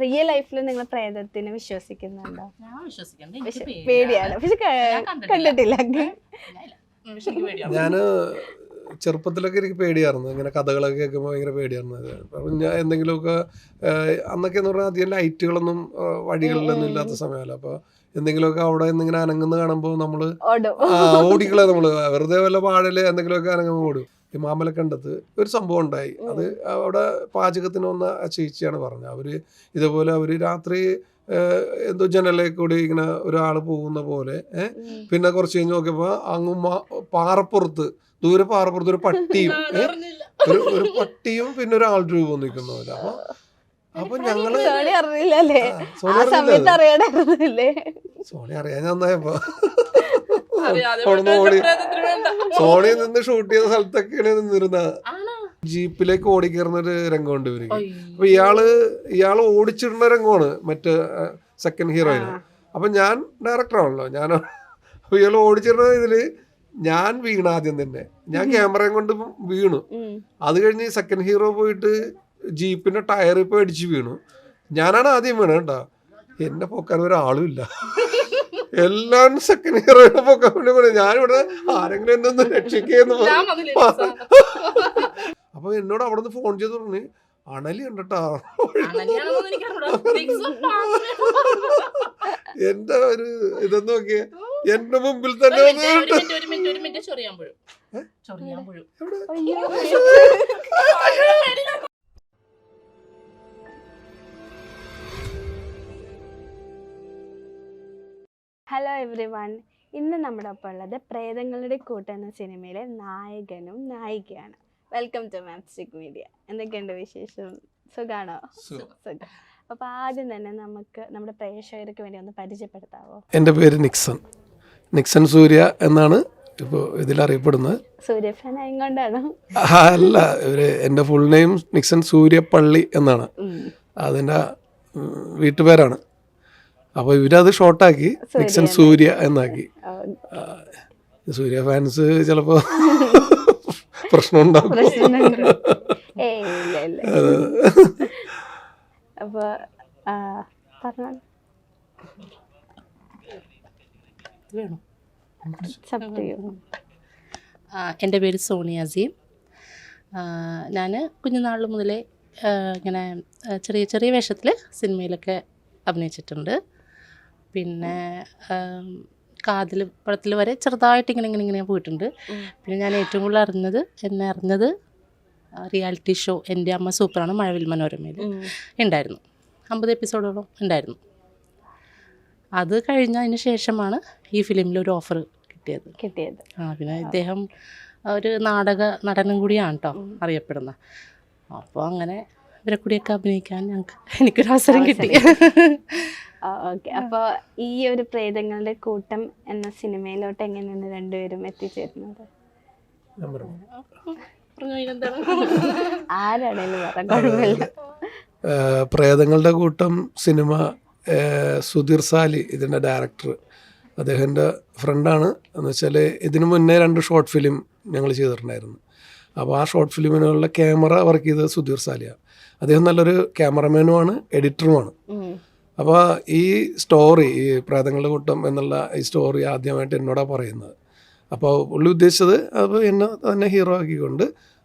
Real ലൈഫിൽ നിങ്ങൾ പ്രേതത്തിനെ വിശ്വസിക്കുന്നുണ്ടോ? ഞാൻ വിശ്വസിക്കുന്നുണ്ട്. പേടിയാണ്, പക്ഷെ കണ്ടിട്ടില്ല. ഞാന് ചെറുപ്പത്തിലൊക്കെ എനിക്ക് പേടിയായിരുന്നു, ഇങ്ങനെ കഥകളൊക്കെ കേൾക്കുമ്പോൾ ഭയങ്കര പേടിയായിരുന്നു. അപ്പം ഞാൻ എന്തെങ്കിലുമൊക്കെ അന്നൊക്കെ എന്ന് പറഞ്ഞാൽ അധികം ലൈറ്റുകളൊന്നും വഴികളിലൊന്നും ഇല്ലാത്ത സമയമല്ല. അപ്പോൾ എന്തെങ്കിലുമൊക്കെ അവിടെ എന്തെങ്കിലും അനങ്ങുന്ന കാണുമ്പോൾ നമ്മൾ ഓടിക്കളെ, നമ്മൾ വെറുതെ വല്ല വാഴല് എന്തെങ്കിലുമൊക്കെ അനങ്ങുമ്പോൾ ഓടും. ഈ മാമലക്കണ്ടത്ത് ഒരു സംഭവം ഉണ്ടായി. അത് അവിടെ പാചകത്തിന് വന്ന ചേച്ചിയാണ് പറഞ്ഞത്. അവർ ഇതേപോലെ അവർ രാത്രി എന്തോ ജനലിൽ കൂടി ഇങ്ങനെ ഒരാൾ പോകുന്ന പോലെ പിന്നെ കുറച്ച് കഴിഞ്ഞ് നോക്കിയപ്പോൾ അങ്ങ് പാറപ്പുറത്ത്, ദൂരെ പാറപ്പുറത്ത് ഒരു പട്ടിയും ഒരു പട്ടിയും പിന്നെ ഒരാൾ രൂപം നിൽക്കുന്ന പോലെ. അപ്പൊ ഞങ്ങള് സോണി അറിയാൻ നന്നായപ്പോ സോണി നിന്ന് ഷൂട്ട് ചെയ്ത സ്ഥലത്തൊക്കെയാണ് നിന്നിരുന്ന. ജീപ്പിലേക്ക് ഓടിക്കയറുന്നൊരു രംഗമുണ്ട് ഇവർക്ക്. അപ്പൊ ഇയാള് ഓടിച്ചിടുന്ന രംഗമാണ് മറ്റേ സെക്കൻഡ് ഹീറോയിന്. അപ്പൊ ഞാൻ ഡയറക്ടറാണല്ലോ, അപ്പൊ ഇയാള് ഓടിച്ചിടുന്ന ഇതില് ഞാൻ വീണു. ആദ്യം തന്നെ ഞാൻ ക്യാമറയും കൊണ്ട് വീണു. അത് കഴിഞ്ഞ് സെക്കൻഡ് ഹീറോ പോയിട്ട് ജീപ്പിന്റെ ടയർ ഇപ്പൊ അടിച്ച് വീണു. ഞാനാണ് ആദ്യം വീണത് കേട്ടോ. എന്നെ പൊക്കാൻ ഒരാളും ഇല്ല, എല്ലാവരും സെക്കൻഡ് ഹീറോയുടെ പൊക്കാൻ വേണ്ടി പോയി. ഞാനിവിടെ ആരെങ്കിലും എന്നൊന്ന് രക്ഷിക്കുന്നു. അപ്പൊ എന്നോട് അവിടെ നിന്ന് ഫോൺ ചെയ്ത് പറഞ്ഞു, അണലി ഉണ്ടട്ടാ. എന്റെ ഒരു ഇതെന്ന് നോക്കിയേ, എന്റെ മുമ്പിൽ തന്നെ ഹലോ എവ്രി വൺ, ഇന്ന് നമ്മുടെ ഒപ്പം ഉള്ളത് പ്രേതങ്ങളുടെ കൂട്ട് എന്ന സിനിമയിലെ നായകനും നായികയാണ്. Welcome to Mapstic Media. എന്തൊക്കെയുണ്ട് വിശേഷം? സുഖാണോ? സുഖം. അപ്പൊ ആദ്യം തന്നെ നമുക്ക് നമ്മുടെ പ്രേക്ഷകർക്ക് വേണ്ടി ഒന്ന് പരിചയപ്പെടുത്താവോ? എൻ്റെ പേര് നിക്സൺ സൂര്യ എന്നാണ് ഇപ്പോൾ ഇതിലറിയപ്പെടുന്നത്. സൂര്യ ഫാൻ ആയതുകൊണ്ടാണോ? അല്ല, എൻ്റെ ഫുൾ നെയിം നിക്സൺ സൂര്യപ്പള്ളി എന്നാണ്. അതിൻ്റെ വീട്ടുപേരാണ്. അപ്പോൾ ഇവരത് ഷോർട്ടാക്കി നിക്സൺ സൂര്യ എന്നാക്കി. സൂര്യ ഫാൻസ് ചിലപ്പോ പ്രശ്നം ഉണ്ടാക്കും. അപ്പൊ എൻ്റെ പേര് സോണിയ അസീം. ഞാൻ കുഞ്ഞുനാൾ മുതലേ ഇങ്ങനെ ചെറിയ ചെറിയ വേഷത്തിൽ സിനിമയിലൊക്കെ അഭിനയിച്ചിട്ടുണ്ട്. പിന്നെ കാതിൽ പടത്തിൽ വരെ ചെറുതായിട്ട് ഇങ്ങനെ പോയിട്ടുണ്ട്. പിന്നെ ഞാൻ ഏറ്റവും കൂടുതൽ എന്നെ അറിഞ്ഞത് റിയാലിറ്റി ഷോ എൻ്റെ അമ്മ സൂപ്പറാണ് മഴവിൽ മനോരമയിൽ ഉണ്ടായിരുന്നു. 50 എപ്പിസോഡോളം ഉണ്ടായിരുന്നു. അത് കഴിഞ്ഞതിന് ശേഷമാണ് ഈ ഫിലിമിൽ ഒരു ഓഫർ കിട്ടിയത്. പിന്നെ ഇദ്ദേഹം ഒരു നാടക നടനും കൂടിയാണ് കേട്ടോ അറിയപ്പെടുന്നത്. അപ്പോൾ അങ്ങനെ ഇവരെ കൂടിയൊക്കെ അഭിനയിക്കാൻ എനിക്കൊരു അവസരം കിട്ടി. ഓക്കെ. അപ്പോൾ ഈ ഒരു പ്രേതങ്ങളുടെ കൂട്ടം എന്ന സിനിമയിലോട്ട് എങ്ങനെയാണ് രണ്ടുപേരും എത്തിച്ചേരുന്നത്? ആരാണേലും പറയാൻ. പ്രേതങ്ങളുടെ കൂട്ടം സിനിമ സുധീർ സാലി ഇതിൻ്റെ ഡയറക്ടർ, അദ്ദേഹത്തിൻ്റെ ഫ്രണ്ടാണ്. എന്ന് വെച്ചാൽ ഇതിനു മുന്നേ 2 ഷോർട്ട് ഫിലിം ഞങ്ങൾ ചെയ്തിട്ടുണ്ടായിരുന്നു. അപ്പോൾ ആ ഷോർട്ട് ഫിലിമിനുള്ള ക്യാമറ വർക്ക് ചെയ്തത് സുധീർ സാലിയാണ്. അദ്ദേഹം നല്ലൊരു ക്യാമറമാനുമാണ്, എഡിറ്ററുമാണ്. അപ്പോൾ ഈ സ്റ്റോറി, ഈ പ്രേതങ്ങളുടെ കൂട്ടം എന്നുള്ള ഈ സ്റ്റോറി ആദ്യമായിട്ട് എന്നോടാണ് പറയുന്നത്. അപ്പോൾ പുള്ളി ഉദ്ദേശിച്ചത് അപ്പോൾ എന്നെ തന്നെ ഹീറോ ആക്കിക്കൊണ്ട്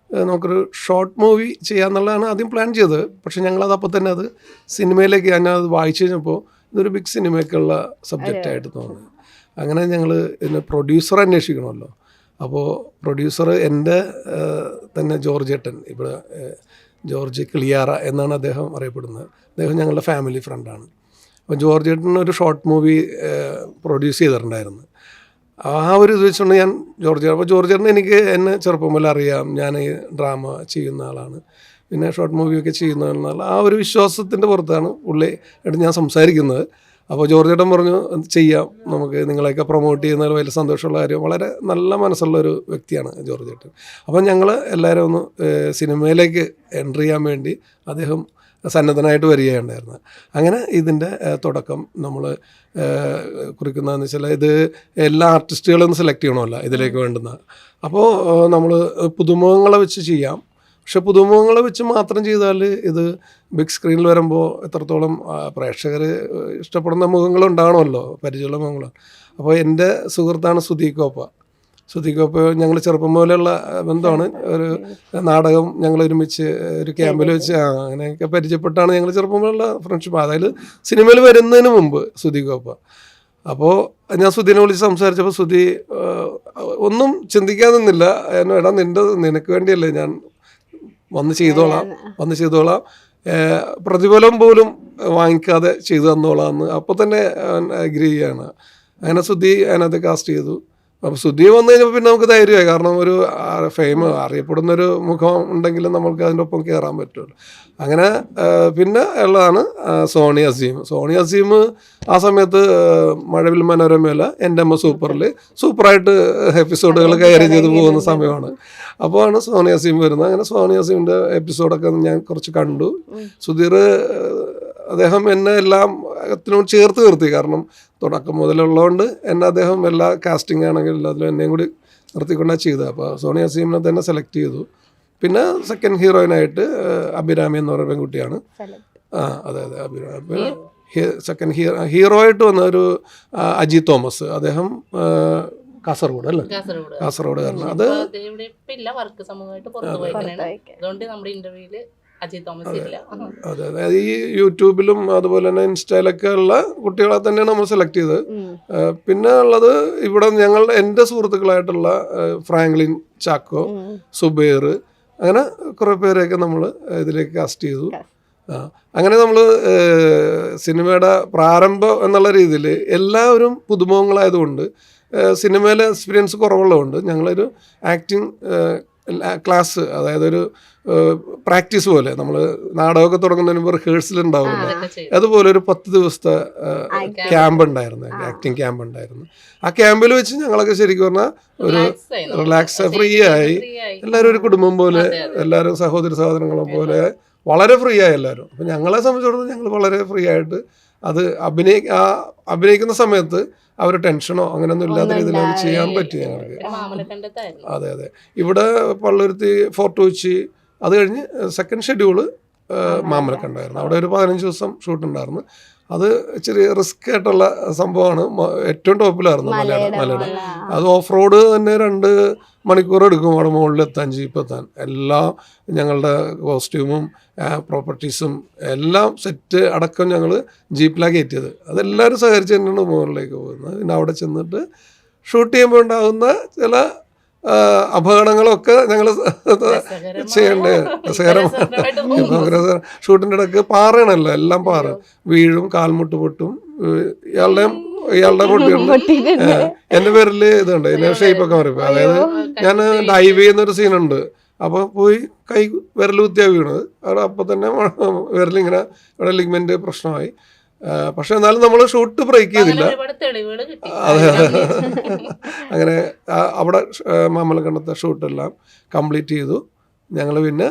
നമുക്കൊരു ഷോർട്ട് മൂവി ചെയ്യാമെന്നുള്ളതാണ് ആദ്യം പ്ലാൻ ചെയ്തത്. പക്ഷെ ഞങ്ങളത് അപ്പോൾ തന്നെ അത് സിനിമയിലേക്ക് ഞാനത് വായിച്ചു കഴിഞ്ഞപ്പോൾ ഇതൊരു ബിഗ് സിനിമയ്ക്കുള്ള സബ്ജക്റ്റായിട്ട് തോന്നി. അങ്ങനെ ഞങ്ങൾ ഇതിന് പ്രൊഡ്യൂസർ അന്വേഷിക്കണമല്ലോ. അപ്പോൾ പ്രൊഡ്യൂസർ എൻ്റെ തന്നെ ജോർജ് ഏട്ടൻ, ഇവിടെ ജോർജ് കിളിയാറ എന്നാണ് അദ്ദേഹം അറിയപ്പെടുന്നത്. അദ്ദേഹം ഞങ്ങളുടെ ഫാമിലി ഫ്രണ്ടാണ്. അപ്പോൾ ജോർജ് ഏട്ടൻ ഒരു ഷോർട്ട് മൂവി പ്രൊഡ്യൂസ് ചെയ്തിട്ടുണ്ടായിരുന്നു. ആ ഒരു ഇത് വെച്ചുകൊണ്ട് ഞാൻ ജോർജ് ഏട്ടൻ എന്നെ ചെറുപ്പം പോലെ അറിയാം, ഞാൻ ഈ ഡ്രാമ ചെയ്യുന്ന ആളാണ്, പിന്നെ ഷോർട്ട് മൂവിയൊക്കെ ചെയ്യുന്ന ആളെന്നുള്ള ആ ഒരു വിശ്വാസത്തിൻ്റെ പുറത്താണ് പുള്ളിയായിട്ട് ഞാൻ സംസാരിക്കുന്നത്. അപ്പോൾ ജോർജ് ഏട്ടൻ പറഞ്ഞു ചെയ്യാം, നമുക്ക് നിങ്ങളെയൊക്കെ പ്രൊമോട്ട് ചെയ്യുന്നതിൽ വലിയ സന്തോഷമുള്ള കാര്യം. വളരെ നല്ല മനസ്സുള്ളൊരു വ്യക്തിയാണ് ജോർജ് ഏട്ടൻ. അപ്പം ഞങ്ങൾ എല്ലാവരും ഒന്ന് സിനിമയിലേക്ക് എൻട്രി ചെയ്യാൻ വേണ്ടി അദ്ദേഹം സന്നദ്ധനായിട്ട് വരികയുണ്ടായിരുന്നു. അങ്ങനെ ഇതിൻ്റെ തുടക്കം നമ്മൾ കുറിക്കുന്നതെന്ന് വെച്ചാൽ ഇത് എല്ലാ ആർട്ടിസ്റ്റുകളും സെലക്ട് ചെയ്യണമല്ലോ ഇതിലേക്ക് വേണ്ടുന്ന. അപ്പോൾ നമ്മൾ പുതുമുഖങ്ങളെ വെച്ച് ചെയ്യാം, പക്ഷെ പുതുമുഖങ്ങളെ വെച്ച് മാത്രം ചെയ്താൽ ഇത് ബിഗ് സ്ക്രീനിൽ വരുമ്പോൾ എത്രത്തോളം പ്രേക്ഷകർ ഇഷ്ടപ്പെടുന്ന മുഖങ്ങളുണ്ടാകണമല്ലോ, പരിചയമുള്ള മുഖങ്ങൾ. അപ്പോൾ എൻ്റെ സുഹൃത്താണ് സുധീകോപ്പ. ഞങ്ങൾ ചെറുപ്പം മുതലുള്ള ബന്ധമാണ്. ഒരു നാടകം ഞങ്ങൾ ഒരുമിച്ച് ഒരു ക്യാമ്പിൽ വെച്ച് അങ്ങനെയൊക്കെ പരിചയപ്പെട്ടാണ് ഞങ്ങൾ ചെറുപ്പം മുതലുള്ള ഫ്രണ്ട്ഷിപ്പ്. അതായത് സിനിമയിൽ വരുന്നതിന് മുമ്പ് സുധീകോപ്പ. അപ്പോൾ ഞാൻ സുധീനെ വിളിച്ച് സംസാരിച്ചപ്പോൾ സുധി ഒന്നും ചിന്തിക്കാൻ നിന്നില്ല. എടാ നിനക്ക് വേണ്ടിയല്ലേ ഞാൻ വന്ന് ചെയ്തോളാം, പ്രതിഫലം പോലും വാങ്ങിക്കാതെ ചെയ്തു തന്നോളാന്ന് അപ്പോൾ തന്നെ അഗ്രി ചെയ്യാണ്. അങ്ങനെ സുധി അതിനകത്ത് കാസ്റ്റ് ചെയ്തു. അപ്പോൾ സുധി വന്നു കഴിഞ്ഞപ്പോൾ പിന്നെ നമുക്ക് ധൈര്യമായി. കാരണം ഒരു അറിയപ്പെടുന്നൊരു മുഖം ഉണ്ടെങ്കിലും നമ്മൾക്ക് അതിൻ്റെ ഒപ്പം കയറാൻ പറ്റുമല്ലോ. അങ്ങനെ പിന്നെ ഉള്ളതാണ് സോണി അസീം. ആ സമയത്ത് മഴവിൽ മനോരമയില എൻ്റെ അമ്മ സൂപ്പറായിട്ട് എപ്പിസോഡുകൾ കൈകാര്യം ചെയ്ത് പോകുന്ന സമയമാണ്. അപ്പോഴാണ് സോണി അസീം വരുന്നത്. അങ്ങനെ സോണി അസീമിൻ്റെ എപ്പിസോഡൊക്കെ ഞാൻ കുറച്ച് കണ്ടു. സുധീർ അദ്ദേഹം എന്നെ എല്ലാത്തിനും ചേർത്ത് നിർത്തി. കാരണം തുടക്കം മുതലുള്ളതുകൊണ്ട് എന്നെ അദ്ദേഹം എല്ലാ കാസ്റ്റിംഗ് ആണെങ്കിലും എല്ലാത്തിലും എന്നെയും കൂടി നിർത്തിക്കൊണ്ടാണ് ചെയ്തത്. അപ്പോൾ സോണി അസീമിനെ തന്നെ സെലക്ട് ചെയ്തു. പിന്നെ സെക്കൻഡ് ഹീറോയിനായിട്ട് അഭിരാമി എന്ന് പറയുന്ന പെൺകുട്ടിയാണ്. അതെ അഭിരാമി. പിന്നെ സെക്കൻഡ് ഹീറോ ആയിട്ട് വന്ന ഒരു അജി തോമസ്. അദ്ദേഹം കാസർഗോഡ് അല്ലേ? കാസർഗോഡ് കാരണം അത് അതെ ഈ യൂട്യൂബിലും അതുപോലെ തന്നെ ഇൻസ്റ്റയിലൊക്കെ ഉള്ള കുട്ടികളെ തന്നെയാണ് നമ്മൾ സെലക്ട് ചെയ്തത്. പിന്നെ ഉള്ളത് ഇവിടെ എൻ്റെ സുഹൃത്തുക്കളായിട്ടുള്ള ഫ്രാങ്ക്ലിൻ ചാക്കോ, സുബൈർ, അങ്ങനെ കുറേ പേരെയൊക്കെ നമ്മൾ ഇതിലേക്ക് കാസ്റ്റ് ചെയ്തു. അങ്ങനെ നമ്മൾ സിനിമയുടെ പ്രാരംഭം എന്നുള്ള രീതിയിൽ എല്ലാവരും പുതുമുഖങ്ങളായതുകൊണ്ട് സിനിമയിലെ എക്സ്പീരിയൻസ് കുറവുള്ളതുകൊണ്ട് ഞങ്ങളൊരു ആക്ടിങ് ക്ലാസ്, അതായത് ഒരു പ്രാക്ടീസ് പോലെ, നമ്മൾ നാടകമൊക്കെ തുടങ്ങുന്നതിന് മുമ്പ് റിഹേഴ്സൽ ഉണ്ടാവുമല്ലോ, അതുപോലെ ഒരു 10 ദിവസത്തെ ക്യാമ്പ് ഉണ്ടായിരുന്നു, ആക്ടിങ് ക്യാമ്പ് ഉണ്ടായിരുന്നു. ആ ക്യാമ്പിൽ വെച്ച് ഞങ്ങളൊക്കെ ശരിക്കും പറഞ്ഞാൽ ഒരു റിലാക്സ്, ഫ്രീ ആയി, എല്ലാവരും ഒരു കുടുംബം പോലെ, എല്ലാവരും സഹോദരങ്ങളെ പോലെ വളരെ ഫ്രീ ആയി എല്ലാവരും. അപ്പം ഞങ്ങളെ സംബന്ധിച്ചിടത്തോളം ഞങ്ങൾ വളരെ ഫ്രീ ആയിട്ട് അത് അഭിനയിക്കുന്ന സമയത്ത് അവർ ടെൻഷനോ അങ്ങനെയൊന്നും ഇല്ലാത്ത രീതിയിൽ അത് ചെയ്യാൻ പറ്റി ഞങ്ങൾക്ക്. അതെ ഇവിടെ പള്ളുരുത്തി ഫോർട്ട് കൊച്ചി, അത് കഴിഞ്ഞ് സെക്കൻഡ് ഷെഡ്യൂള് മാമലക്കണ്ടായിരുന്നു. അവിടെ ഒരു 15 ദിവസം ഷൂട്ട് ഉണ്ടായിരുന്നു. അത് ഇച്ചിരി റിസ്ക് ആയിട്ടുള്ള സംഭവമാണ്. ഏറ്റവും ടോപ്പിലായിരുന്നു മലയുടെ. അത് ഓഫ് റോഡ് തന്നെ 2 മണിക്കൂർ എടുക്കും അവിടെ മുകളിലെത്താൻ, ജീപ്പെത്താൻ. എല്ലാം ഞങ്ങളുടെ കോസ്റ്റ്യൂമും പ്രോപ്പർട്ടീസും എല്ലാം സെറ്റ് അടക്കം ഞങ്ങൾ ജീപ്പിലാണ് കയറ്റിയത്. അതെല്ലാവരും സഹകരിച്ച് തന്നെയാണ് മുകളിലേക്ക് പോകുന്നത്. പിന്നെ അവിടെ ചെന്നിട്ട് ഷൂട്ട് ചെയ്യുമ്പോൾ ഉണ്ടാകുന്ന ചില അപകടങ്ങളൊക്കെ ഞങ്ങൾ ചെയ്യേണ്ടത്. ഷൂട്ടിൻ്റെ ഇടയ്ക്ക് പാറയാണല്ലോ, എല്ലാം പാറ വീഴും, കാൽമുട്ട് പൊട്ടും. ഇയാളുടെ പൊട്ടിയുണ്ട്. എൻ്റെ പേരിൽ ഇതുണ്ട്, ഇതിൻ്റെ ഷേപ്പൊക്കെ മാറിപ്പോയി. അതായത് ഞാൻ ഡൈവ് ചെയ്യുന്നൊരു സീനുണ്ട്. അപ്പോൾ പോയി കൈ വിരൽ കുത്തിയാ വീണത്. അവിടെ അപ്പം തന്നെ വിരലിങ്ങനെ ഇവിടെ ലിഗ്മെന്റ് പ്രശ്നമായി. പക്ഷെ എന്നാലും നമ്മൾ ഷൂട്ട് ബ്രേക്ക് ചെയ്തില്ല. അതെ അങ്ങനെ അവിടെ മാമലക്കണ്ടത്തെ ഷൂട്ടെല്ലാം കംപ്ലീറ്റ് ചെയ്തു. ഞങ്ങൾ പിന്നെ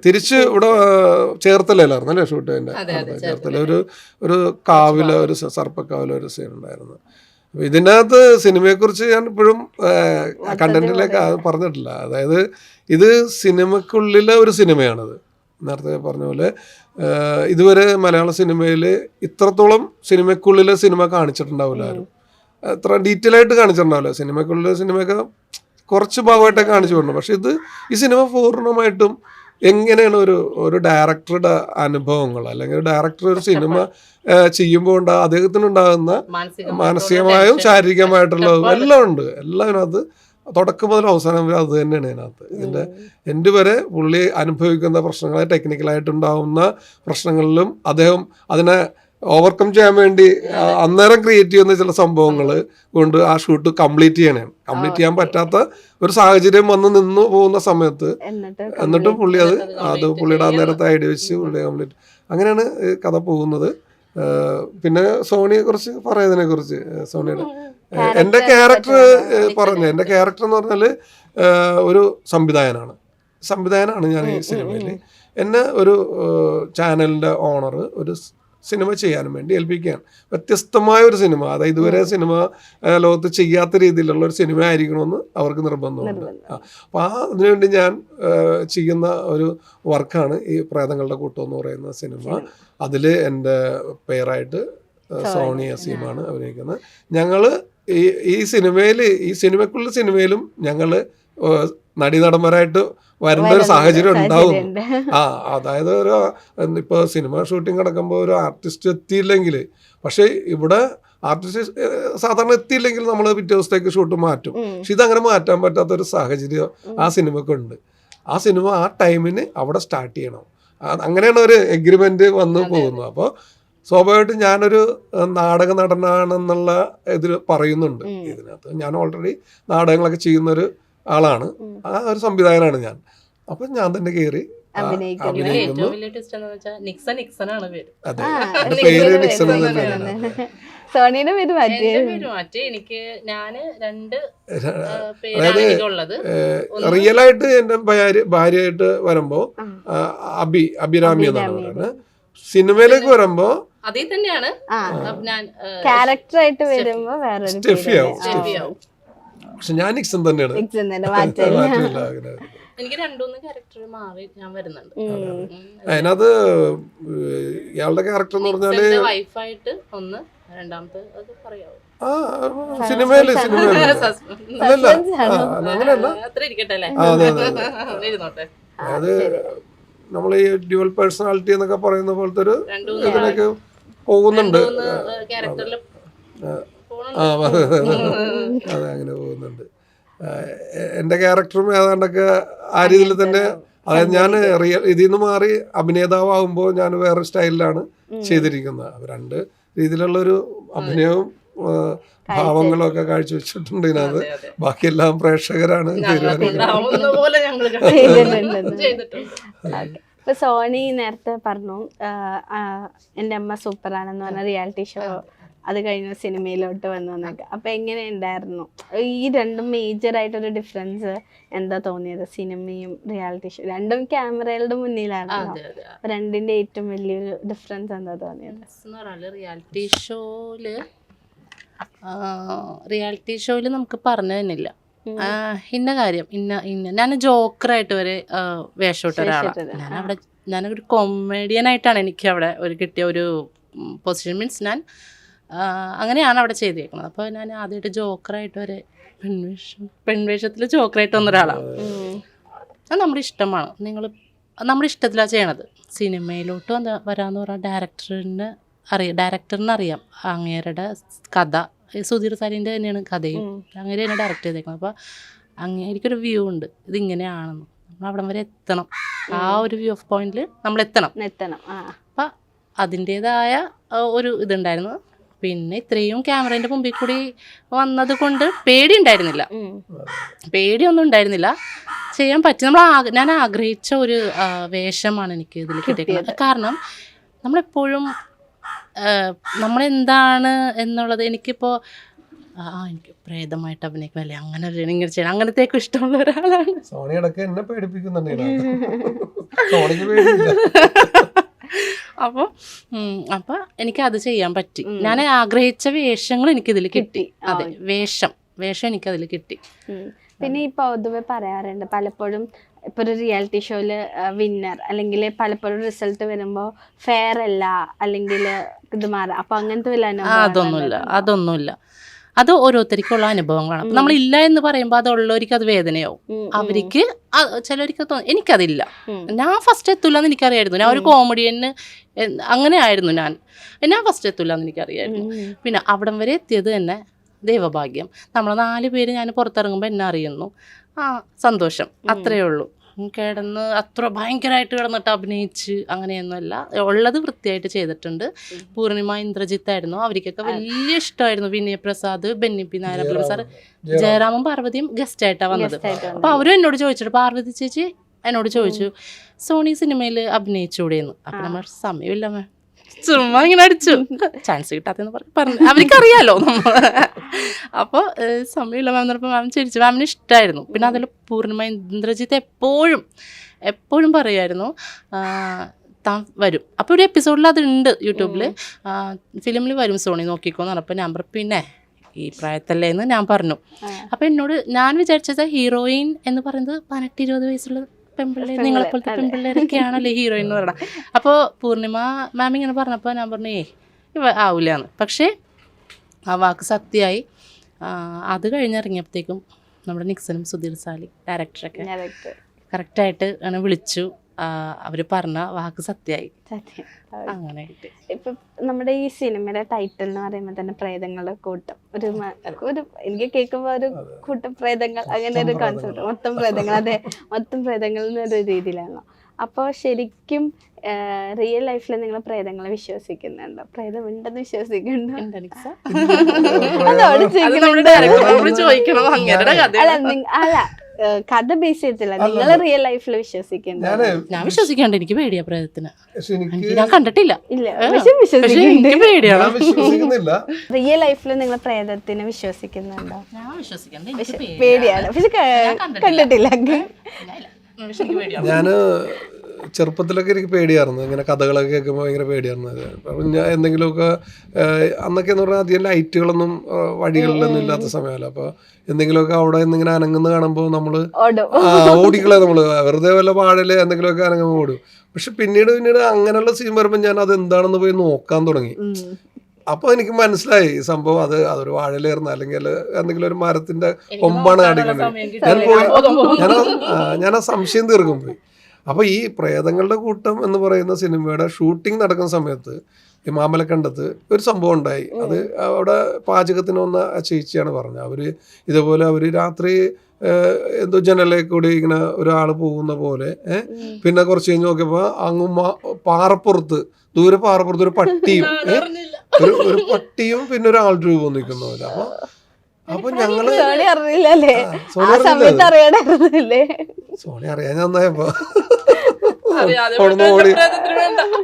തിരിച്ച് ഇവിടെ ചേർത്തലയിലായിരുന്നു അല്ലേ ഷൂട്ട്? അതിൻ്റെ ചേർത്തല ഒരു കാവിലെ, ഒരു സർപ്പക്കാവിലെ ഒരു സീൻ ഉണ്ടായിരുന്നു. അപ്പോൾ ഇതിൻ്റെ അകത്ത് സിനിമയെക്കുറിച്ച് ഞാൻ ഇപ്പോഴും കണ്ടന്റിലേക്ക് പറഞ്ഞിട്ടില്ല. അതായത് ഇത് സിനിമക്കുള്ളിലെ ഒരു സിനിമയാണത്. നേരത്തെ പറഞ്ഞ പോലെ ഇതുവരെ മലയാള സിനിമയിൽ ഇത്രത്തോളം സിനിമയ്ക്കുള്ളിലെ സിനിമ കാണിച്ചിട്ടുണ്ടാവില്ല ആരും. അത്ര ഡീറ്റെയിൽ ആയിട്ട് കാണിച്ചിട്ടുണ്ടാവില്ല. സിനിമയ്ക്കുള്ളിലെ സിനിമയൊക്കെ കുറച്ച് ഭാഗമായിട്ടൊക്കെ കാണിച്ചു വിടണം. പക്ഷെ ഈ സിനിമ പൂർണ്ണമായിട്ടും എങ്ങനെയാണ് ഒരു ഡയറക്ടറുടെ അനുഭവങ്ങൾ, അല്ലെങ്കിൽ ഡയറക്ടർ ഒരു സിനിമ ചെയ്യുമ്പോൾ അദ്ദേഹത്തിനുണ്ടാകുന്ന മാനസികമായും ശാരീരികമായിട്ടുള്ളതും എല്ലാം ഉണ്ട്. എല്ലാം ഇതിനകത്ത് തുടക്കം മുതൽ അവസാനം വരെ അത് തന്നെയാണ് ഇതിനകത്ത്. എൻ്റെ വരെ പുള്ളി അനുഭവിക്കുന്ന പ്രശ്നങ്ങൾ, ടെക്നിക്കലായിട്ടുണ്ടാകുന്ന പ്രശ്നങ്ങളിലും അദ്ദേഹം അതിനെ ഓവർകം ചെയ്യാൻ വേണ്ടി അന്നേരം ക്രിയേറ്റ് ചെയ്യുന്ന ചില സംഭവങ്ങൾ കൊണ്ട് ആ ഷൂട്ട് കംപ്ലീറ്റ് ചെയ്യാൻ പറ്റാത്ത ഒരു സാഹചര്യം വന്ന് നിന്ന് പോകുന്ന സമയത്ത് എന്നിട്ടും പുള്ളി അത് പുള്ളിയുടെ അന്നേരത്തെ ഐഡിയ വെച്ച് പുള്ളി കംപ്ലീറ്റ്. അങ്ങനെയാണ് കഥ പോകുന്നത്. പിന്നെ സോണിയെ കുറിച്ച് പറയുന്നതിനെ കുറിച്ച്, സോണിയുടെ എൻ്റെ ക്യാരക്ടർ എൻ്റെ ക്യാരക്ടർ എന്ന് പറഞ്ഞാൽ ഒരു സംവിധായകനാണ് ഞാൻ ഈ സിനിമയിൽ. എന്നെ ഒരു ചാനലിൻ്റെ ഓണർ, ഒരു സിനിമ ചെയ്യാനും വേണ്ടി ഏൽപ്പിക്കുകയാണ്. വ്യത്യസ്തമായ ഒരു സിനിമ, അതായത് ഇതുവരെ സിനിമ ലോകത്ത് ചെയ്യാത്ത രീതിയിലുള്ള ഒരു സിനിമ ആയിരിക്കണമെന്ന് അവർക്ക് നിർബന്ധമുണ്ട്. അപ്പോൾ അതിനുവേണ്ടി ഞാൻ ചെയ്യുന്ന ഒരു വർക്കാണ് ഈ പ്രേതങ്ങളുടെ കൂട്ടം എന്ന് പറയുന്ന സിനിമ. അതിൽ എൻ്റെ പേരായിട്ട് സോണി അസീമാണ് അഭിനയിക്കുന്നത്. ഞങ്ങൾ ഈ സിനിമയ്ക്കുള്ള സിനിമയിലും ഞങ്ങൾ നടീനടന്മാരായിട്ട് വരേണ്ട ഒരു സാഹചര്യം ഉണ്ടാവും. അതായത് ഒരു ഇപ്പോൾ സിനിമ ഷൂട്ടിംഗ് നടക്കുമ്പോൾ ഒരു ആർട്ടിസ്റ്റ് എത്തിയില്ലെങ്കിൽ, പക്ഷേ ഇവിടെ ആർട്ടിസ്റ്റ് സാധാരണ എത്തിയില്ലെങ്കിൽ നമ്മൾ പിറ്റേ ദിവസത്തേക്ക് ഷൂട്ട് മാറ്റും. പക്ഷെ ഇതങ്ങനെ മാറ്റാൻ പറ്റാത്തൊരു സാഹചര്യം ആ സിനിമക്കുണ്ട്. ആ സിനിമ ആ ടൈമിന് അവിടെ സ്റ്റാർട്ട് ചെയ്യണം. അങ്ങനെയാണ് ഒരു എഗ്രിമെന്റ് വന്നു പോകുന്നത്. അപ്പോൾ സ്വാഭാവികമായിട്ടും ഞാനൊരു നാടക നടനാണെന്നുള്ള ഇതിൽ പറയുന്നുണ്ട് ഇതിനകത്ത്. ഞാൻ ഓൾറെഡി നാടകങ്ങളൊക്കെ ചെയ്യുന്നൊരു ആളാണ്, ആ ഒരു സംവിധായകനാണ് ഞാൻ. അപ്പം ഞാൻ തന്നെ കയറി അഭിനയിക്കുന്നു. അതെ, എന്റെ പേര് നിക്സൺ തന്നെയാണ്. സോണിയുടെ പേര് മാറ്റി. അതായത് റിയലായിട്ട് എന്റെ ഭാര്യയായിട്ട് വരുമ്പോ അഭിരാമി എന്നാണ് പറയുന്നത്. സിനിമയിലേക്ക് വരുമ്പോ അതേ തന്നെയാണ്, ക്യാരക്ടറായിട്ട് വരുമ്പോ വേറെ സ്റ്റെഫിയാവും. പക്ഷെ ഞാൻ നിക്സൺ തന്നെയാണ്. എനിക്ക് 2-3 ക്യാരക്ടർ മാറി ഞാൻ വരുന്നുണ്ട്. അതിനകത്ത് ഇയാളുടെ ക്യാരക്ടർ എന്ന് പറഞ്ഞാല് വൈഫായിട്ട് ഒന്ന്, രണ്ടാമത്തെ അത് പറയാവോ? സിനിമയില് അല്ലല്ല, അങ്ങനെയല്ല. അത് നമ്മൾ ഈ ഡ്യുവൽ പേഴ്സണാലിറ്റി എന്നൊക്കെ പറയുന്ന പോലത്തെ ഒരു ഇതിനൊക്കെ പോകുന്നുണ്ട്. അതെ, അങ്ങനെ പോകുന്നുണ്ട്. എൻ്റെ ക്യാരക്ടറും ഏതാണ്ടൊക്കെ ആ രീതിയിൽ തന്നെ. അതായത് ഞാൻ ഇതിൽ നിന്ന് മാറി അഭിനേതാവാകുമ്പോൾ ഞാൻ വേറെ സ്റ്റൈലിലാണ് ചെയ്തിരിക്കുന്നത്. രണ്ട് രീതിയിലുള്ളൊരു അഭിനയവും ഭാവങ്ങളും ഒക്കെ കാഴ്ചവെച്ചിട്ടുണ്ട് ഇതിനകത്ത്. ബാക്കിയെല്ലാം പ്രേക്ഷകരാണ് ഇപ്പൊ സോണി നേരത്തെ പറഞ്ഞു എൻ്റെ അമ്മ സൂപ്പറാണെന്ന് പറഞ്ഞ റിയാലിറ്റി ഷോ, അത് കഴിഞ്ഞ സിനിമയിലോട്ട് വന്നു എന്നൊക്കെ. അപ്പൊ എങ്ങനെ ഉണ്ടായിരുന്നു ഈ രണ്ടും മേജർ ആയിട്ടൊരു ഡിഫറൻസ് എന്താ തോന്നിയത്? സിനിമയും റിയാലിറ്റി ഷോ രണ്ടും ക്യാമറകളുടെ മുന്നിലാണല്ലോ. രണ്ടിന്റെ ഏറ്റവും വലിയൊരു ഡിഫറൻസ് എന്താ തോന്നിയത്? റിയാലിറ്റി ഷോയില് നമുക്ക് പറഞ്ഞു തന്നില്ല ഇന്ന കാര്യം, ഞാൻ ജോക്കറായിട്ട് വരെ വേഷമിട്ട ഒരാളാണ്. ഞാനൊരു കൊമേഡിയനായിട്ടാണ് എനിക്ക് അവിടെ കിട്ടിയ ഒരു പൊസിഷൻ. മീൻസ് ഞാൻ അങ്ങനെയാണ് അവിടെ ചെയ്തേക്കുന്നത്. അപ്പോൾ ഞാൻ ആദ്യമായിട്ട് ജോക്കറായിട്ട് വരെ പെൺവേഷത്തിൽ ജോക്കറായിട്ട് വന്ന ഒരാളാണ്. അത് നമ്മുടെ ഇഷ്ടമാണ്, നമ്മുടെ ഇഷ്ടത്തിലാണ് ചെയ്യണത്. സിനിമയിലോട്ട് വരാമെന്ന് പറഞ്ഞാൽ ഡയറക്ടറിന് അറിയാം അങ്ങേരുടെ കഥ. സുധീർ സാരിൻ്റെ തന്നെയാണ് കഥയും, അങ്ങനെയാണ് ഡയറക്റ്റ് ചെയ്തേക്കുന്നത്. അപ്പോൾ അങ്ങേരിക്കൊരു വ്യൂ ഉണ്ട്, ഇതിങ്ങനെയാണെന്ന്. നമ്മൾ അവിടം വരെ എത്തണം, ആ ഒരു വ്യൂ ഓഫ് പോയിന്റിൽ നമ്മൾ എത്തണം. അപ്പം അതിൻ്റേതായ ഒരു ഇതുണ്ടായിരുന്നു. പിന്നെ ഇത്രയും ക്യാമറേൻ്റെ മുമ്പിൽ കൂടി വന്നത് കൊണ്ട് പേടിയൊന്നും ഉണ്ടായിരുന്നില്ല. ചെയ്യാൻ പറ്റി. ഞാൻ ആഗ്രഹിച്ച ഒരു വേഷമാണ് എനിക്ക് ഇതിൽ കിട്ടിയിരിക്കുന്നത്. കാരണം നമ്മളെപ്പോഴും നമ്മളെന്താണ് എന്നുള്ളത്, എനിക്കിപ്പോൾ എനിക്ക് പ്രേതമായിട്ട് അഭിനയിക്കണം, അല്ലേ അങ്ങനെ ചെയ്യണം, ഇങ്ങനെ ചെയ്യണം, അങ്ങനത്തേക്കും ഇഷ്ടമുള്ള ഒരാളാണ്. സോണിയടക്കം എന്നെ പേടിപ്പിക്കുന്നുണ്ട്. അപ്പോൾ എനിക്കത് ചെയ്യാൻ പറ്റി. ഞാൻ ആഗ്രഹിച്ച വേഷങ്ങൾ എനിക്കിതിൽ കിട്ടി. അതെ, വേഷം എനിക്കതിൽ കിട്ടി. പിന്നെ ഈ പൊതുവെ പറയാറുണ്ട് പലപ്പോഴും, ഇപ്പോൾ ഒരു റിയാലിറ്റി ഷോയിൽ വിന്നർ അല്ലെങ്കിൽ പലപ്പോഴും റിസൾട്ട് വരുമ്പോൾ ഫെയർ അല്ല, അല്ലെങ്കിൽ ഇത് മാറാം. അപ്പോൾ അങ്ങനത്തെ വല്ല അതൊന്നുമില്ല. അത് ഓരോരുത്തർക്കുള്ള അനുഭവങ്ങളാണ്. അപ്പം നമ്മളില്ല എന്ന് പറയുമ്പോൾ അതുള്ളവർക്ക് അത് വേദനയാവും. അവർക്ക് ചിലവർക്ക് എനിക്കതില്ല, ഞാൻ ഫസ്റ്റ് എത്തൂല എന്ന് എനിക്കറിയായിരുന്നു. ഞാൻ ഒരു കോമഡിയന് അങ്ങനെ ആയിരുന്നു. ഞാൻ ഫസ്റ്റ് എത്തൂല എന്ന് എനിക്കറിയായിരുന്നു. പിന്നെ അവിടം വരെ എത്തിയത് തന്നെ ദൈവഭാഗ്യം. നമ്മൾ 4 പേര് ഞാൻ പുറത്തിറങ്ങുമ്പോൾ എന്നെ അറിയുന്നു, സന്തോഷം, അത്രയേ ഉള്ളൂ. കിടന്ന് അത്ര ഭയങ്കരമായിട്ട് കിടന്നിട്ട് അഭിനയിച്ച് അങ്ങനെയൊന്നുമല്ല, ഉള്ളത് വൃത്തിയായിട്ട് ചെയ്തിട്ടുണ്ട്. പൂർണിമ, ഇന്ദ്രജിത്തായിരുന്നു, അവർക്കൊക്കെ വലിയ ഇഷ്ടമായിരുന്നു. വിനയ പ്രസാദ്, ബെന്നിപ്പി നായർ സാർ, ജയറാമും പാർവതിയും ഗസ്റ്റായിട്ടാണ് വന്നത്. അപ്പോൾ അവരും എന്നോട് ചോദിച്ചിട്ട്, പാർവതി ചേച്ചി എന്നോട് ചോദിച്ചു, സോണി സിനിമയിൽ അഭിനയിച്ചൂടെയെന്ന്. അപ്പം നമ്മൾ സമയമില്ല മാം, ചുമ്മാ ഇങ്ങനെ അടിച്ചു, ചാൻസ് കിട്ടാത്തെന്ന് പറഞ്ഞു. അവർക്കറിയാലോ നമ്മൾ. അപ്പോൾ സമയമില്ല മാം എന്ന് പറഞ്ഞപ്പോൾ മാം ചിരിച്ചു. മാമിന് ഇഷ്ടമായിരുന്നു. പിന്നെ അതിൽ പൂർണിമ, ഇന്ദ്രജിത്ത് എപ്പോഴും പറയുമായിരുന്നു, താൻ വരും. അപ്പോൾ ഒരു എപ്പിസോഡിൽ അതുണ്ട് യൂട്യൂബിൽ, ഫിലിമിൽ വരും സോണി നോക്കിക്കോന്ന് പറഞ്ഞപ്പോൾ ഞാൻ പിന്നെ ഈ പ്രായത്തല്ലേ എന്ന് ഞാൻ പറഞ്ഞു. അപ്പോൾ എന്നോട് ഞാൻ വിചാരിച്ചത് ഹീറോയിൻ എന്ന് പറയുന്നത് 18-20 വയസ്സുള്ള പെൺപിള്ളേർ, നിങ്ങളെപ്പോലത്തെ പെൺപിള്ളേരൊക്കെയാണല്ലേ ഹീറോയിൻ എന്ന് പറയണം. അപ്പോൾ പൂർണിമ മാം ഇങ്ങനെ പറഞ്ഞപ്പോൾ ഞാൻ പറഞ്ഞു ആവില്ലാന്ന്. പക്ഷേ ആ വാക്ക് സത്യമായി. അത് കഴിഞ്ഞിറങ്ങിയപ്പോഴത്തേക്കും നമ്മുടെ നിക്സനും സുധീർ സാലി ഡയറക്ടറൊക്കെ കറക്റ്റായിട്ട് അങ്ങനെ വിളിച്ചു. അവർ പറഞ്ഞ വാക്ക് സത്യമായി. അങ്ങനെ ഇപ്പം നമ്മുടെ ഈ സിനിമയുടെ ടൈറ്റിൽ എന്ന് പറയുമ്പോൾ തന്നെ പ്രേതങ്ങളുടെ കൂട്ടം, ഒരു എനിക്ക് കേൾക്കുമ്പോൾ ഒരു കൂട്ടം പ്രേതങ്ങൾ, അങ്ങനെ ഒരു കോൺസെപ്റ്റ്, മൊത്തം പ്രേതങ്ങൾ, അതെ മൊത്തം പ്രേതങ്ങൾ എന്നൊരു രീതിയിലാണല്ലോ. അപ്പോൾ ശരിക്കും റിയൽ ലൈഫിൽ നിങ്ങൾ പ്രേതങ്ങളെ വിശ്വസിക്കുന്നുണ്ടോ? പ്രേതം ഉണ്ടെന്ന് വിശ്വസിക്കുന്നുണ്ടോ? അല്ല കഥ ബേസ് ചെയ്തില്ല, നിങ്ങൾ റിയൽ ലൈഫിൽ വിശ്വസിക്കുന്നത്? ഞാൻ വിശ്വസിക്കാണ്ട്, എനിക്ക് പേടിയാ പ്രേതത്തിന്. ഞാൻ കണ്ടിട്ടില്ല. ഇല്ല, പക്ഷെ വിശ്വസിക്കുന്നില്ല. റിയൽ ലൈഫിൽ നിങ്ങൾ പ്രേതത്തിനെ വിശ്വസിക്കുന്നുണ്ടോ? ഞാൻ വിശ്വസിക്കണ്ട, പേടിയാണ്, പക്ഷെ കണ്ടിട്ടില്ല. ഞാന് ചെറുപ്പത്തിലൊക്കെ എനിക്ക് പേടിയായിരുന്നു, ഇങ്ങനെ കഥകളൊക്കെ കേൾക്കുമ്പോൾ ഭയങ്കര പേടിയായിരുന്നു. അപ്പം ഞാൻ എന്തെങ്കിലുമൊക്കെ അന്നൊക്കെ എന്ന് പറഞ്ഞാൽ അധികം ലൈറ്റുകളൊന്നും വഴികളിലൊന്നും ഇല്ലാത്ത സമയമല്ല. അപ്പോൾ എന്തെങ്കിലുമൊക്കെ അവിടെ എന്തെങ്കിലും അനങ്ങുന്ന കാണുമ്പോൾ നമ്മൾ ഓടിക്കളെ, നമ്മൾ വെറുതെ വല്ല വാഴയില് എന്തെങ്കിലുമൊക്കെ അനങ്ങുമ്പോൾ ഓടും. പക്ഷെ പിന്നീട് അങ്ങനെയുള്ള സീൻ വരുമ്പോൾ ഞാൻ അത് എന്താണെന്ന് പോയി നോക്കാൻ തുടങ്ങി. അപ്പൊ എനിക്ക് മനസ്സിലായി സംഭവം അതൊരു വാഴയിലേർന്ന അല്ലെങ്കിൽ എന്തെങ്കിലും ഒരു മരത്തിന്റെ കൊമ്പാണ് കാണിക്കുന്നത്. ഞാൻ ആ സംശയം തീർക്കും പോയി. അപ്പോൾ ഈ പ്രേതങ്ങളുടെ കൂട്ടം എന്ന് പറയുന്ന സിനിമയുടെ ഷൂട്ടിംഗ് നടക്കുന്ന സമയത്ത് ഈ മാമലക്കണ്ടത്ത് ഒരു സംഭവം ഉണ്ടായി. അത് അവിടെ പാചകത്തിന് വന്ന ചേച്ചിയാണ് പറഞ്ഞത്. ഇതേപോലെ അവർ രാത്രി എന്തോ ജനലിൽ കൂടി ഇങ്ങനെ ഒരാൾ പോകുന്ന പോലെ, പിന്നെ കുറച്ച് കഴിഞ്ഞ് നോക്കിയപ്പോൾ അങ്ങ് ദൂരെ പാറപ്പുറത്ത് ഒരു പട്ടിയും ഒരു പട്ടിയും പിന്നെ ഒരു ആൾ രൂപം നിൽക്കുന്ന പോലെ. അപ്പൊ ഞങ്ങള് സോണി അറിയാൻ നന്നായപ്പോ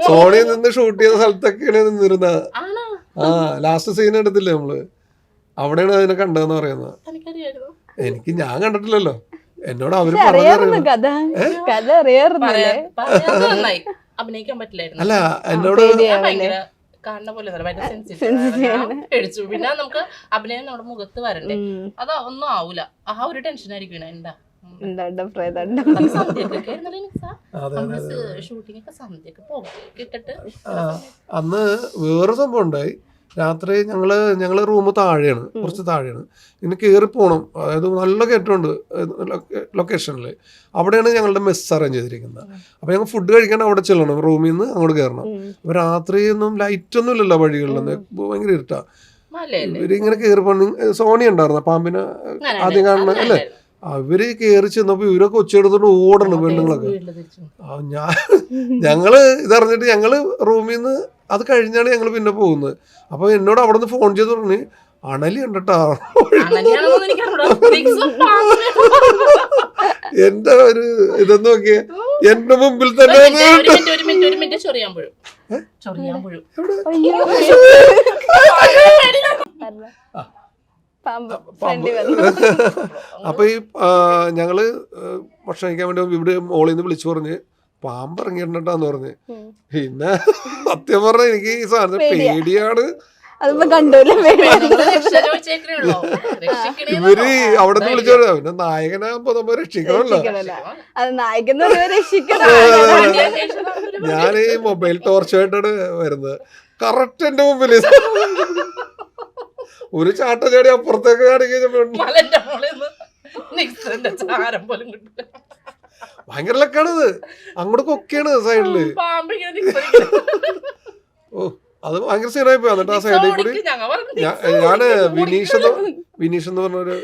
സോണി നിന്ന് ഷൂട്ട് ചെയ്ത സ്ഥലത്തൊക്കെയാണ് നിന്നിരുന്ന. ലാസ്റ്റ് സീൻ എടുത്തില്ലേ നമ്മള്, അവിടെയാണ് അതിനെ കണ്ടതെന്ന് പറയുന്നത്. ഞാൻ കണ്ടിട്ടില്ലല്ലോ, എന്നോട് അവര് അല്ല എന്നോട് കാണുന്ന പോലെ പിന്നെ നമുക്ക് അഭിനയം നമ്മുടെ മുഖത്ത് വരണ്ടേ, അത് ഒന്നും ആവൂല. ആ ഒരു ടെൻഷൻ ആയിരിക്കും. എന്താ ഷൂട്ടിംഗ് ഒക്കെ സന്ധ്യക്ക് പോകിട്ടിട്ട് അന്ന് വേറെ സംഭവം ഉണ്ടായി. രാത്രി ഞങ്ങള് റൂം താഴെയാണ്, കുറച്ച് താഴെയാണ്. ഇങ്ങനെ കയറി പോകണം, അതായത് നല്ല കയറ്റമുണ്ട് ലൊക്കേഷനിൽ. അവിടെയാണ് ഞങ്ങളുടെ മെസ്സ് അറേഞ്ച് ചെയ്തിരിക്കുന്നത്. അപ്പോൾ ഞങ്ങൾ ഫുഡ് കഴിക്കാൻ അവിടെ ചെല്ലണം, റൂമിൽ നിന്ന് അങ്ങോട്ട് കയറണം. അപ്പോൾ രാത്രിയൊന്നും ലൈറ്റൊന്നും ഇല്ലല്ലോ വഴികളിലൊന്നും, ഭയങ്കര ഇരുട്ടാ. ഇവരിങ്ങനെ കയറി പോകണം. സോണി ഉണ്ടായിരുന്ന പാമ്പിനെ ആദ്യം കാണുന്ന അല്ലേ, അവര് കയറി ചെന്നപ്പോ ഇവരൊക്കെ ഒച്ചയെടുത്തോണ്ട് ഓടണം പെണ്ണുങ്ങളൊക്കെ. ഞങ്ങള് ഇതറിഞ്ഞിട്ട് ഞങ്ങള് റൂമിൽ നിന്ന് അത് കഴിഞ്ഞാണ് ഞങ്ങൾ പിന്നെ പോകുന്നത്. അപ്പൊ എന്നോട് അവിടെ നിന്ന് ഫോൺ ചെയ്ത് പറഞ്ഞ് അണലി കണ്ടിട്ടാ. എന്റെ ഒരു ഇതെന്ന് നോക്കിയേ, എന്റെ മുമ്പിൽ തന്നെ അപ്പൊ ഈ ഞങ്ങള് ഭക്ഷണം കഴിക്കാൻ വേണ്ടി ഇവിടെ മോളിൽ നിന്ന് വിളിച്ചു പറഞ്ഞ് പാമ്പ് ഇറങ്ങിയിട്ടുണ്ടാന്ന് പറഞ്ഞ്. പിന്നെ സത്യം പറഞ്ഞ എനിക്ക് ഈ സാധനം പേടിയാണ്. ഇവര് അവിടെ നിന്ന് വിളിച്ചു പറഞ്ഞ പിന്നെ നായകനാകുമ്പോ നമ്മ രക്ഷിക്കണമല്ലോ. ഞാൻ ഈ മൊബൈൽ ടോർച്ചായിട്ടാണ് വരുന്നത്. കറക്റ്റ് എന്റെ മുമ്പില് ഒരു ചാട്ട ചാടി അപ്പുറത്തേക്ക് ചാടി ഭയങ്കര ലക്കാണിത്. അങ്ങോട്ട് കൊക്കെയാണ് സൈഡില്. ഓ അത് ഭയങ്കര സീനായി പോയി. എന്നിട്ട് ആ സൈഡിൽ കൂടി ഞാന് വിനീഷ് എന്ന് പറഞ്ഞൊരു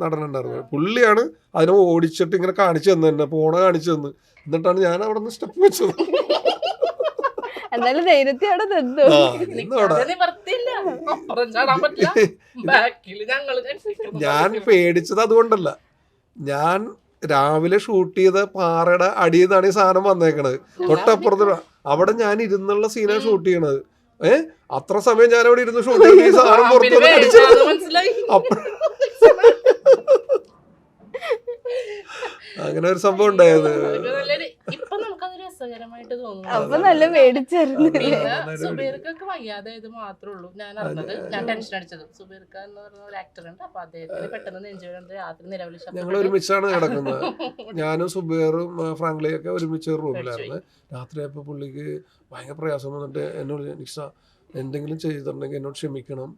നടനുണ്ടായിരുന്നു. പുള്ളിയാണ് അതിനെ ഓടിച്ചിട്ട് ഇങ്ങനെ കാണിച്ചു തന്നെ, എന്നെ പോണ കാണിച്ചു തന്ന്. എന്നിട്ടാണ് ഞാൻ അവിടെ നിന്ന് സ്റ്റെപ്പ് വെച്ചത്. എന്തായാലും ധൈര്യത്തിൽ അവിടെ നിന്നു. ഞാൻ പേടിച്ചത് അതുകൊണ്ടല്ല, ഞാൻ രാവിലെ ഷൂട്ട് ചെയ്ത പാറയുടെ അടിയിൽ നിന്നാണ് ഈ സാധനം വന്നേക്കണത്. തൊട്ടപ്പുറത്ത് അവിടെ ഞാൻ ഇരുന്നുള്ള സീനാണ് ഷൂട്ട് ചെയ്യണത്. അത്ര സമയം ഞാൻ അവിടെ ഇരുന്ന് ഷൂട്ട് ചെയ്ത് ഈ സാധനം പുറത്തു അങ്ങനെ ഒരു സംഭവം ഉണ്ടായത്. രസകരമായിട്ട് തോന്നുന്നു. അപ്പൊ നല്ല മേടിച്ചായിരുന്നു. പിന്നെ സുബൈർക്കൊക്കെ വയ്യാതെ ഇത് മാത്രമേ ഉള്ളൂ ഞാൻ അറിഞ്ഞത്. ഞാൻ ടെൻഷൻ അടിച്ചത്. സുബൈർക്ക എന്ന് പറഞ്ഞ ഒരു ആക്ടർ ഉണ്ട്. അപ്പൊ അദ്ദേഹത്തിന് പെട്ടെന്ന് നെഞ്ചുവേദന രാത്രി നിലവിളി ഞങ്ങൾ ഒരുമിച്ചാണ് കിടക്കുന്നത്. ഞാനും സുബൈറും ഫ്രാങ്ക്ലിയും ഒക്കെ ഒരുമിച്ച് റൂമിലായിരുന്നു. രാത്രിയായപ്പോൾ പുള്ളിക്ക് ഭയങ്കര പ്രയാസം വന്നിട്ട് എന്നോട് നിക്സ എന്തെങ്കിലും ചെയ്തിട്ടുണ്ടെങ്കിൽ എന്നോട് ക്ഷമിക്കണം.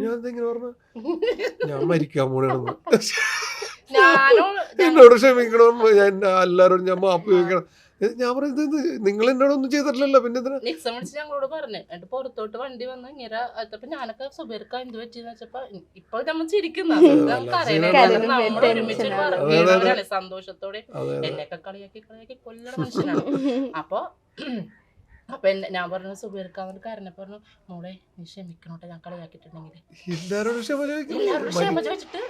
ഞാൻ എന്തെങ്കിലും പറഞ്ഞു ഞാൻ മരിക്കാൻ പോണെന്ന് എന്നോട് ക്ഷമിക്കണം, ഞാൻ എല്ലാവരോടും ഞാൻ മാപ്പ് ചോദിക്കണം. ഞാൻ പറയുന്നത് നിങ്ങൾ എന്നോടൊന്നും ചെയ്തിട്ടില്ലല്ലോ പിന്നെ ഞങ്ങളോട് പറഞ്ഞു. എന്നിട്ട് പുറത്തോട്ട് വണ്ടി വന്ന് ഇങ്ങനെ അപ്പൊ ഞാനൊക്കെ സുബൈർക്ക എന്ത് പറ്റിയെന്ന് വെച്ചപ്പോ ഇപ്പൊ നമ്മൾ ചിരിക്കുന്നത് സന്തോഷത്തോടെ എന്നെയൊക്കെ കളിയാക്കി കൊല്ലണ മനുഷ്യനാണ്. അപ്പൊ ഞാൻ പറഞ്ഞു സുബൈർക്കാന്നോട് കരഞ്ഞപ്പോ പറഞ്ഞു മോളെ നീ ക്ഷമിക്കണോട്ടെ ഞാൻ കളിയാക്കിട്ടുണ്ടെങ്കിൽ ക്ഷമ ചോദിച്ചിട്ട്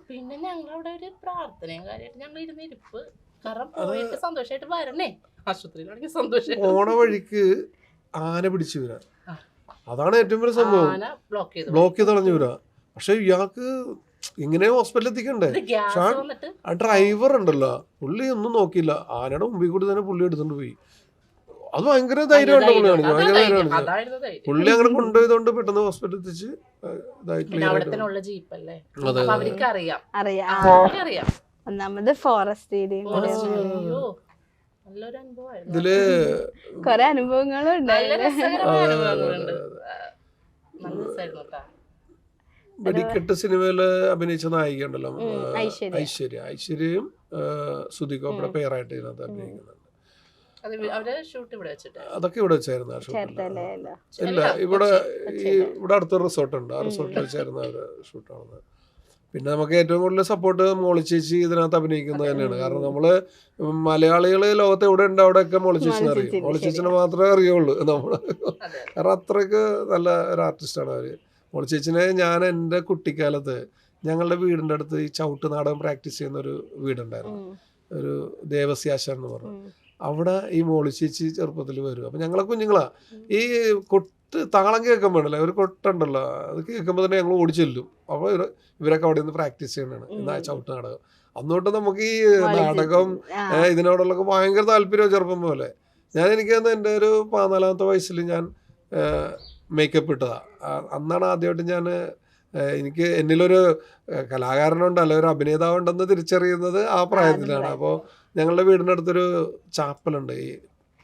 പിന്നെ ഞങ്ങളവിടെ ഒരു പ്രാർത്ഥനയും കാര്യമായിട്ട് ഞങ്ങൾ ഇരുന്ന് ഇരിപ്പ്. കാരണം പോയിട്ട് സന്തോഷമായിട്ട് വരണേ, ആശുപത്രിയിലാണെങ്കിൽ സന്തോഷം. ഓണ വഴിക്ക് ആന പിടിച്ചു വരാ, അതാണ് ഏറ്റവും വലിയ സംഭവം. ബ്ലോക്ക് ചെയ്ത് കളഞ്ഞു വരാ. പക്ഷെ ഇയാൾക്ക് ഇങ്ങനെ ഹോസ്പിറ്റലിൽ എത്തിക്കണ്ടേ. ആ ഡ്രൈവർ ഉണ്ടല്ലോ പുള്ളി ഒന്നും നോക്കിയില്ല, ആനയുടെ മുമ്പിൽ കൂടി തന്നെ പുള്ളി എടുത്തോണ്ട് പോയി. അത് ഭയങ്കര ധൈര്യമായിട്ട് പുള്ളിയാണ്, ഭയങ്കര ധൈര്യമാണ്. പുള്ളി അങ്ങനെ കൊണ്ടുപോയതുകൊണ്ട് പെട്ടെന്ന് ഹോസ്പിറ്റലിൽ എത്തിച്ച് ഒന്നാമത് ഫോറസ്റ്റ് ഏരിയ ഇതില് കൊറേ അനുഭവങ്ങളും വെടിക്കെട്ട് സിനിമയില് അഭിനയിച്ച നായിക ഉണ്ടല്ലോ ഐശ്വര്യയും സുധികോപ്പയുടെ പേരായിട്ട് ഇതിനകത്ത് അഭിനയിക്കുന്നുണ്ട്. അതൊക്കെ ഇവിടെ വെച്ചായിരുന്നു ആ ഷൂട്ട്. ഇല്ല ഇവിടെ അടുത്തൊരു റിസോർട്ടുണ്ട്, ആ റിസോർട്ടിൽ വെച്ചായിരുന്നു അവര് ഷൂട്ടാവുന്നത്. പിന്നെ നമുക്ക് ഏറ്റവും കൂടുതൽ സപ്പോർട്ട് മോളി ചേച്ചി ഇതിനകത്ത് അഭിനയിക്കുന്നത് തന്നെയാണ്. കാരണം നമ്മള് മലയാളികള് ലോകത്ത് എവിടെ ഉണ്ട് അവിടെയൊക്കെ മോളി ചേച്ചിനെ അറിയും. മോളി ചേച്ചിനെ മാത്രമേ അറിയുള്ളൂ നമ്മള്. കാരണം അത്രയ്ക്ക് നല്ല ഒരു ആർട്ടിസ്റ്റാണ് അവര്. മോളി ചേച്ചിനെ ഞാൻ എൻ്റെ കുട്ടിക്കാലത്ത് ഞങ്ങളുടെ വീടിൻ്റെ അടുത്ത് ഈ ചവിട്ട് നാടകം പ്രാക്ടീസ് ചെയ്യുന്ന ഒരു വീടുണ്ടായിരുന്നു, ഒരു ദേവസ്യാശൻ എന്ന് പറഞ്ഞു. അവിടെ ഈ മോളി ചേച്ചി ചെറുപ്പത്തിൽ വരും. അപ്പം ഞങ്ങളെ കുഞ്ഞുങ്ങളാ ഈ കൊട്ട് താളം കേൾക്കാൻ വേണമല്ലോ, ഒരു കൊട്ടുണ്ടല്ലോ അത് കേൾക്കുമ്പോൾ തന്നെ ഞങ്ങൾ ഓടിച്ചെല്ലും. അപ്പോൾ ഇവരൊക്കെ അവിടെ നിന്ന് പ്രാക്ടീസ് ചെയ്യണതാണ് എന്നാ ചവിട്ട് നാടകം. അന്നോട്ട് നമുക്ക് ഈ നാടകം ഇതിനോടുള്ള ഭയങ്കര താല്പര്യം ചെറുപ്പം പോലെ. എനിക്ക് തന്നെ എൻ്റെ ഒരു 14-ാമത്തെ വയസ്സിൽ ഞാൻ മേക്കപ്പ് ഇട്ടതാ. അന്നാണ് ആദ്യമായിട്ട് ഞാൻ എനിക്ക് എന്നിലൊരു കലാകാരനുണ്ട് അല്ല ഒരു അഭിനേതാവുണ്ടെന്ന് തിരിച്ചറിയുന്നത് ആ പ്രായത്തിലാണ്. അപ്പോൾ ഞങ്ങളുടെ വീടിൻ്റെ അടുത്തൊരു ചാപ്പലുണ്ട്, ഈ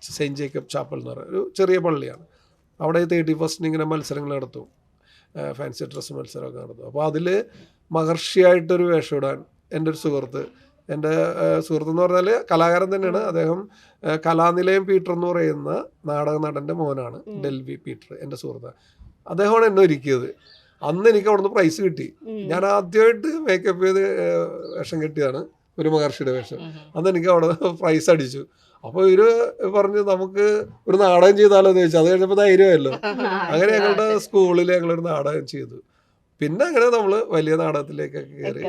സെയിൻറ്റ് ജേക്കബ് ചാപ്പൽ എന്ന് പറയുന്ന ഒരു ചെറിയ പള്ളിയാണ്. അവിടെ 31st ഇങ്ങനെ മത്സരങ്ങൾ നടത്തും, ഫാൻസി ഡ്രസ്സ് മത്സരമൊക്കെ നടത്തും. അപ്പോൾ അതിൽ മഹർഷിയായിട്ടൊരു വേഷം ഇടാൻ എൻ്റെ ഒരു സുഹൃത്ത്, എൻ്റെ സുഹൃത്തെന്ന് പറഞ്ഞാൽ കലാകാരൻ തന്നെയാണ് അദ്ദേഹം, കലാനിലയം പീറ്റർ എന്ന് പറയുന്ന നാടക നടൻ്റെ മോനാണ് ഡെൽവി പീറ്റർ, എൻ്റെ സുഹൃത്ത്. അദ്ദേഹമാണ് എന്നെ ഒരുക്കിയത്. അന്ന് എനിക്ക് അവിടുന്ന് പ്രൈസ് കിട്ടി. ഞാൻ ആദ്യമായിട്ട് മേക്കപ്പ് ചെയ്ത് വേഷം കെട്ടിയതാണ്, ഒരു മഹർഷിയുടെ വേഷം. അന്ന് എനിക്ക് അവിടെ പ്രൈസ് അടിച്ചു. അപ്പോൾ ഇവര് പറഞ്ഞു നമുക്ക് ഒരു നാടകം ചെയ്താലോ എന്ന് ചോദിച്ചു. അത് കഴിഞ്ഞപ്പോൾ ധൈര്യമായല്ലോ. അങ്ങനെ ഞങ്ങളുടെ സ്കൂളിൽ ഞങ്ങളൊരു നാടകം ചെയ്തു. പിന്നെ അങ്ങനെ നമ്മൾ വലിയ നാടകത്തിലേക്കൊക്കെ കയറി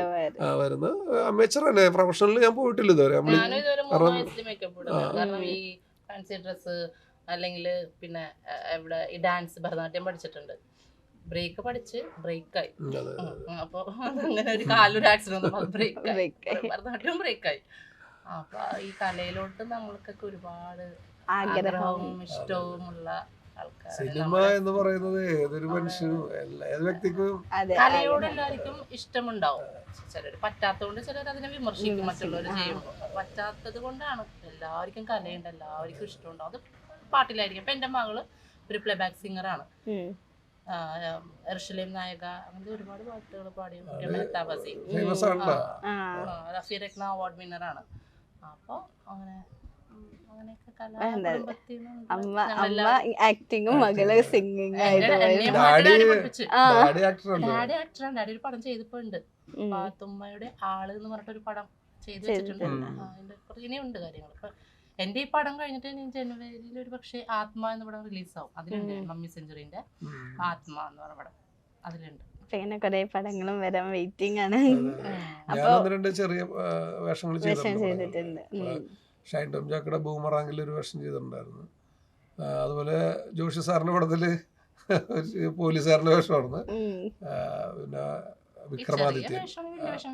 വരുന്ന അമേച്ചർ തന്നെ, പ്രൊഫഷണലിൽ ഞാൻ പോയിട്ടില്ല ഇതുവരെ. അല്ലെങ്കിൽ പിന്നെ ഇവിടെ ഈ ഡാൻസ് ഭരതനാട്യം പഠിച്ചിട്ടുണ്ട്. ബ്രേക്ക് പഠിച്ച് ബ്രേക്കായി. അപ്പൊ അങ്ങനെ ഒരു കാലൊരു ആക്സിഡന്റ് ഭരതനാട്യം ബ്രേക്കായി. അപ്പൊ ഈ കലയിലോട്ട് നമ്മൾക്കൊക്കെ ഒരുപാട് ആഗ്രഹവും ഇഷ്ടവുമുള്ള ആൾക്കാർ. സിനിമ എന്ന് പറയുന്നത് ഏതൊരു മനുഷ്യനും ഏത് വ്യക്തിക്കും കലയോട് എല്ലാവർക്കും ഇഷ്ടമുണ്ടാവും. ചിലർ പറ്റാത്തതുകൊണ്ട് ചിലർ അതിനെ വിമർശിക്കും മറ്റുള്ളവർ ചെയ്യുമ്പോൾ. പറ്റാത്തത് കൊണ്ടാണ് എല്ലാവർക്കും കലയുണ്ട്, എല്ലാവർക്കും ഇഷ്ടമുണ്ടാവും. അത് പാട്ടിലായിരിക്കും. ഇപ്പൊ എന്റെ മകള് ഒരു പ്ലേബാക്ക് സിംഗറാണ്, എർഷലേം നായക, അങ്ങനത്തെ ഒരുപാട് പാട്ടുകൾ പാടി. റഫി രത്ന അവാർഡ് വിന്നറാണ്. അപ്പൊ ആക്ടിങ്ങും മകള് സിംഗിങ്. ഡാഡി ഒരു പടം ചെയ്തിട്ടുണ്ട്, പാത്തുമ്മയുടെ ആള് എന്ന് പറഞ്ഞിട്ടൊരു പടം ചെയ്ത് വെച്ചിട്ടുണ്ട്. ഇനിയുണ്ട് കാര്യങ്ങൾ. അപ്പൊ എന്റെ ഈ പടം കഴിഞ്ഞിട്ട് ജനുവരിയിൽ ഒരു പക്ഷേ ആത്മ എന്ന പടം റിലീസാവും. അതിലുണ്ട് മമ്മി സെഞ്ചുറിന്റെ ആത്മ എന്ന് പറഞ്ഞ പടം അതിലുണ്ട്. പിന്നെ കുറെ പടങ്ങളും വരാൻ വെയിറ്റിംഗ് ആണ്. ചെറിയ വേഷങ്ങൾ ചെയ്തിട്ടുണ്ട്. ഷൈൻ ടോം ചാക്കയുടെ ബൂമറാങ്കിൽ ഒരു വേഷം ചെയ്തിട്ടുണ്ടായിരുന്നു. അതുപോലെ ജോഷി സാറിന്റെ പടത്തില് പോലീസുകാരന്റെ വേഷമായിരുന്നു. പിന്നെ വിക്രമാദിത്യൻ.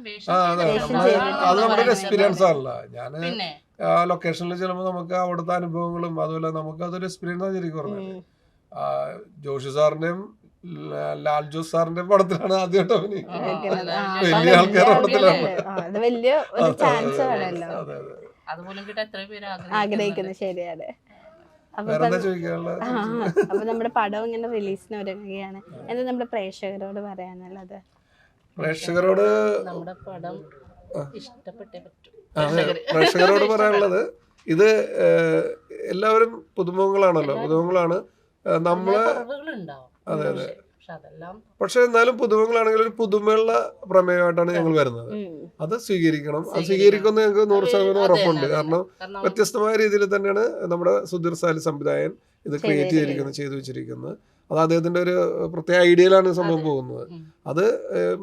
വേഷം അതെ, അത് നമ്മുടെ ഒരു എക്സ്പീരിയൻസ് ആണല്ലോ. ഞാൻ പിന്നെ ലൊക്കേഷനിൽ ചെല്ലുമ്പോൾ നമുക്ക് അവിടുത്തെ അനുഭവങ്ങളും അതുപോലെ നമുക്ക് അതൊരു എക്സ്പീരിയൻസ് ആണ് ശരിക്കും പറഞ്ഞത്. ജോഷി സാറിന്റെയും ലാൽ ജോസ് സാറിന്റെയും പടത്തിലാണ് ആദ്യമായിട്ട് വലിയ ആൾക്കാരുടെ പടത്തിലാണ്. അത് വലിയ ഒരു ചാൻസ് ആണല്ലോ, അതുപോലും കിട്ടാൻ എത്ര പേര് ആഗ്രഹിക്കുന്നത്. ശരിയാണ്. വേറെന്താ ചോദിക്കാനുള്ളത്? അപ്പൊ നമ്മുടെ പടം ഇങ്ങനെ റിലീസിന് ഒരുങ്ങുകയാണ്. എന്താ നമ്മുടെ പ്രേക്ഷകരോട് പറയാനുള്ളത്? പ്രേക്ഷകരോട് നമ്മുടെ പടം ഇഷ്ടപ്പെട്ടേ പറ്റൂ. പ്രേക്ഷകരോട് പറയാനുള്ളത്, ഇത് എല്ലാവരും പുതുമുഖങ്ങളാണല്ലോ, പുതുമുഖങ്ങളാണ് നമ്മള്. അതെ അതെ. പക്ഷെ എന്നാലും പുതുമുഖങ്ങളാണെങ്കിൽ ഒരു പുതുമയുള്ള പ്രമേയമായിട്ടാണ് ഞങ്ങൾ വരുന്നത്. അത് സ്വീകരിക്കണം. അത് സ്വീകരിക്കുമെന്ന് ഞങ്ങൾക്ക് 100% ഉറപ്പുണ്ട്. കാരണം വ്യത്യസ്തമായ രീതിയിൽ തന്നെയാണ് നമ്മുടെ സുധീർ സാലി സംവിധായകൻ ഇത് ക്രിയേറ്റ് ചെയ്തു വെച്ചിരിക്കുന്നത്. അത് അദ്ദേഹത്തിന്റെ ഒരു പ്രത്യേക ഐഡിയയിലാണ് സംഭവം പോകുന്നത്. അത്